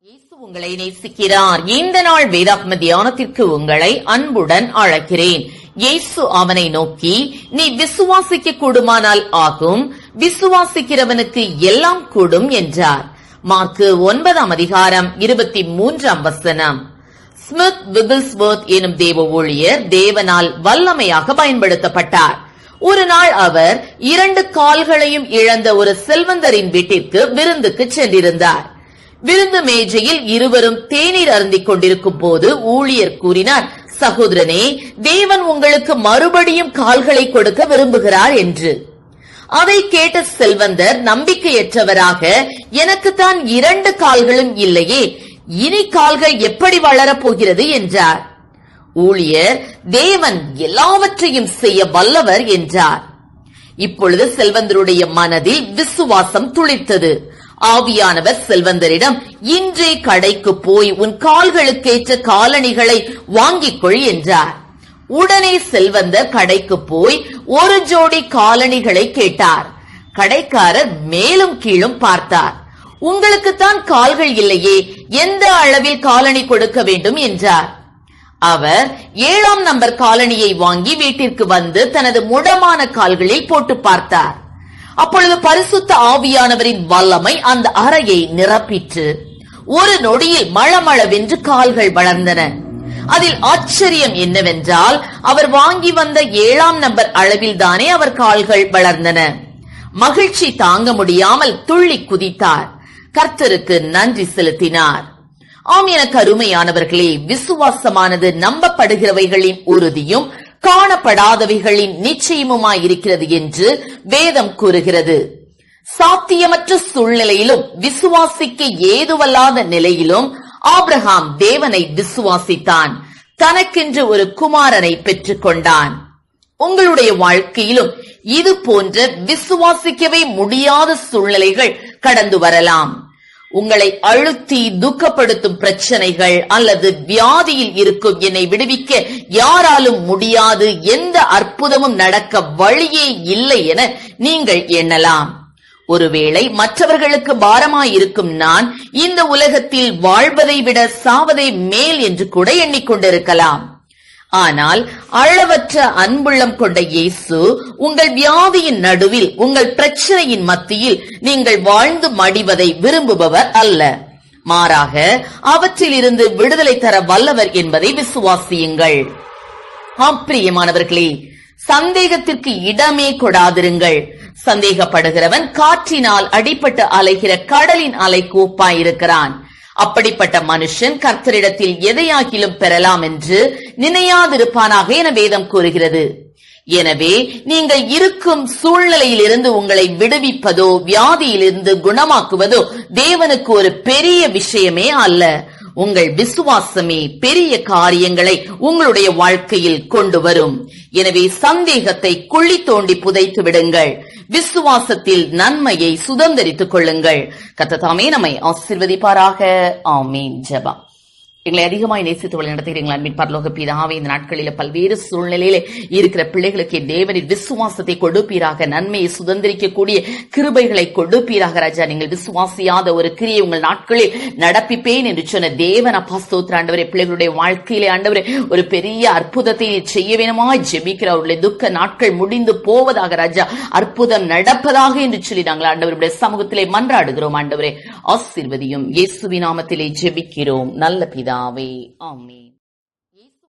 இயேசு உங்களை நேசிக்கிறார். இந்த நாள் வேதாத்ம தியானத்திற்கு உங்களை அன்புடன் அழைக்கிறேன். இயேசு அவனை நோக்கி, நீ விசுவாசிக்க கூடுமானால் ஆகும், விசுவாசிக்கிறவனுக்கு எல்லாம் கூடும் என்றார். மார்க்கு 9:23 ஸ்மித் விகில்ஸ்வொர்த் எனும் தேவ ஊழியர் தேவனால் வல்லமையாக பயன்படுத்தப்பட்டார். ஒரு நாள் அவர் 2 கால்களையும் இழந்த ஒரு செல்வந்தரின் வீட்டிற்கு விருந்துக்கு சென்றிருந்தார். விருந்து மேஜையில் இருவரும் தேநீர் அருந்திக் கொண்டிருக்கும் போது ஊழியர் கூறினார், சகோதரனே, தேவன் உங்களுக்கு மறுபடியும் கால்களை கொடுக்க விரும்புகிறார் என்று. அதை கேட்ட செல்வந்தர் நம்பிக்கையற்றவராக, எனக்குத்தான் 2 கால்களும் இல்லையே, இனி கால்கள் எப்படி வளரப் போகிறது என்றார். ஊழியர், தேவன் எல்லாவற்றையும் செய்ய வல்லவர் என்றார். இப்பொழுது செல்வந்தருடைய மனதில் விசுவாசம் துளிர்த்தது. ஆவியானவர் செல்வந்தரிடம், இன்றே கடைக்கு போய் உன் கால்களுக்கேற்ற காலணிகளை வாங்கிக் கொள் என்றார். உடனே செல்வந்தர் கடைக்கு போய் 1 ஜோடி காலணிகளை கேட்டார். கடைக்காரர் மேலும் கீழும் பார்த்தார். உங்களுக்குத்தான் கால்கள் இல்லையே, எந்த அளவில் காலணி கொடுக்க வேண்டும் என்றார். அவர் 7ஆம் நம்பர் காலணியை வாங்கி வீட்டிற்கு வந்து தனது முடமான கால்களில் போட்டு பார்த்தார். அப்பொழுது பரிசுத்த ஆவியானவரின் வல்லமை அந்த அறையை நிரப்பிற்று. ஒரு நொடியில் மளமளவென்று கால்கள் வளர்ந்தன. அதில் ஆச்சரியம் என்னவென்றால், அவர் வாங்கி வந்த 7ஆம் நம்பர் அளவில் தானே அவர் கால்கள் வளர்ந்தன. மகிழ்ச்சி தாங்க முடியாமல் துள்ளி குதித்தார். கர்த்தருக்கு நன்றி செலுத்தினார். ஆம், எனக்கு அருமையானவர்களே, விசுவாசமானது நம்பப்படுகிறவைகளின் உறுதியும் காணப்படாதவைகளின் நிச்சயமுமாயிருக்கிறது என்று வேதம் கூறுகிறது. சாத்தியமற்ற சூழ்நிலையிலும் விசுவாசிக்க ஏதுவல்லாத நிலையிலும் ஆபிரகாம் தேவனை விசுவாசித்தான். தனக்கென்று ஒரு குமாரனை பெற்றுக் கொண்டான். உங்களுடைய வாழ்க்கையிலும் இது போன்ற விசுவாசிக்கவே முடியாத சூழ்நிலைகள் கடந்து வரலாம். உங்களை அழுத்தி துக்கப்படுத்தும் பிரச்சனைகள் அல்லது வியாதியில் இருக்கும் என்னை விடுவிக்க யாராலும் முடியாது, எந்த அற்புதமும் நடக்க வழியே இல்லை என நீங்கள் எண்ணலாம். ஒருவேளை மற்றவர்களுக்கு பாரமாயிருக்கும் நான் இந்த உலகத்தில் வாழ்வதை விட சாவதை மேல் என்று கூட எண்ணிக்கொண்டிருக்கலாம். ஆனால் அளவற்ற அன்புள்ளம் கொண்ட இயேசு உங்கள் வியாதியின் நடுவில், உங்கள் பிரச்சனையின் மத்தியில் நீங்கள் வாழ்ந்து மடிவதை விரும்புபவர் அல்ல. மாறாக அவற்றிலிருந்து விடுதலை தர வல்லவர் என்பதை விசுவாசியுங்கள். பிரியமானவர்களே, சந்தேகத்திற்கு இடமே கொடாதிருங்கள். சந்தேகப்படுகிறவன் காற்றினால் அடிபட்டு அலைகிற கடலின் அலைக்கு ஒப்பாயிருக்கிறான். அப்படிப்பட்ட மனுஷன் கர்த்தரிடத்தில் எதையாகிலும் பெறலாம் என்று நினையாதிருப்பானாக என வேதம் கூறுகிறது. எனவே நீங்கள் இருக்கும் சூழ்நிலையிலிருந்து உங்களை விடுவிப்பதோ வியாதியிலிருந்து குணமாக்குவதோ தேவனுக்கு ஒரு பெரிய விஷயமே அல்ல. உங்கள் விசுவாசமே பெரிய காரியங்களை உங்களுடைய வாழ்க்கையில் கொண்டு வரும். எனவே சந்தேகத்தை குழி தோண்டி புதைத்து விடுங்கள். விசுவாசத்தில் நன்மையை சுதந்திரித்துக் கொள்ளுங்கள். கர்த்தர் தாமே நம்மை ஆசீர்வதிப்பாராக. ஆமீன். ஜெபம். எங்களை அதிகமாய் நேசித்து வழி நடத்துகிறீங்களா அன்பின் பரலோக பிதாவே, இந்த நாட்களில பல்வேறு சூழ்நிலையில இருக்கிற பிள்ளைகளுக்கு தேவனின் விசுவாசத்தை கொடுப்பீராக. நன்மையை சுதந்திரிக்கக்கூடிய கிருபைகளை கொடுப்பீராக. ராஜா, நீங்கள் விசுவாசியாத ஒரு கிரியை உங்கள் நாட்களில் நடப்பிப்பேன் என்று சொன்ன தேவன் அப்பா ஸ்தோத்திர ஆண்டவரே, பிள்ளைகளுடைய வாழ்க்கையிலே ஆண்டவரே ஒரு பெரிய அற்புதத்தை செய்ய வேணுமா ஜெபிக்கிற அவருடைய துக்க நாட்கள் முடிந்து போவதாக ராஜா, அற்புதம் நடப்பதாக என்று சொல்லி நாங்கள் ஆண்டவருடைய சமூகத்திலே மன்றாடுகிறோம். ஆண்டவரே ஆசீர்வதியும். இயேசுவின் நாமத்திலே ஜெபிக்கிறோம் நல்ல பிதா. ஆமென்.